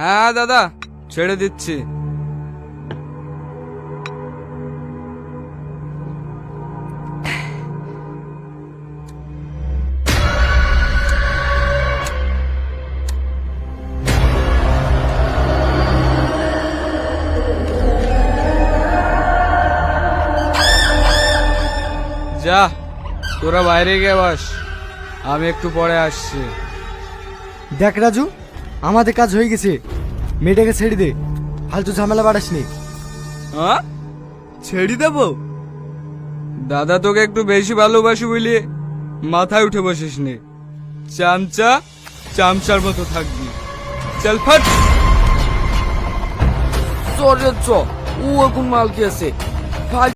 হ্যাঁ দাদা, ছেড়ে দিচ্ছি। যা, তোরা বাইরে গিয়ে বস, আমি একটু পরে আসছি। দেখ রাজু, আমাদের কাজ হয়ে গেছে, মেয়েটাকে ছেড়ে দে, ফালতু ঝামেলা বাড়াসনি। হ্যাঁ, ছেড়ে দেবো? দাদা তোকে একটু বেশি ভালোবাসি বলে মাথায় উঠে বসিস নি। চামচা চামচার মতো থাকবি। চল ফাট। চ রে চ, ও এখন মালকি আছে।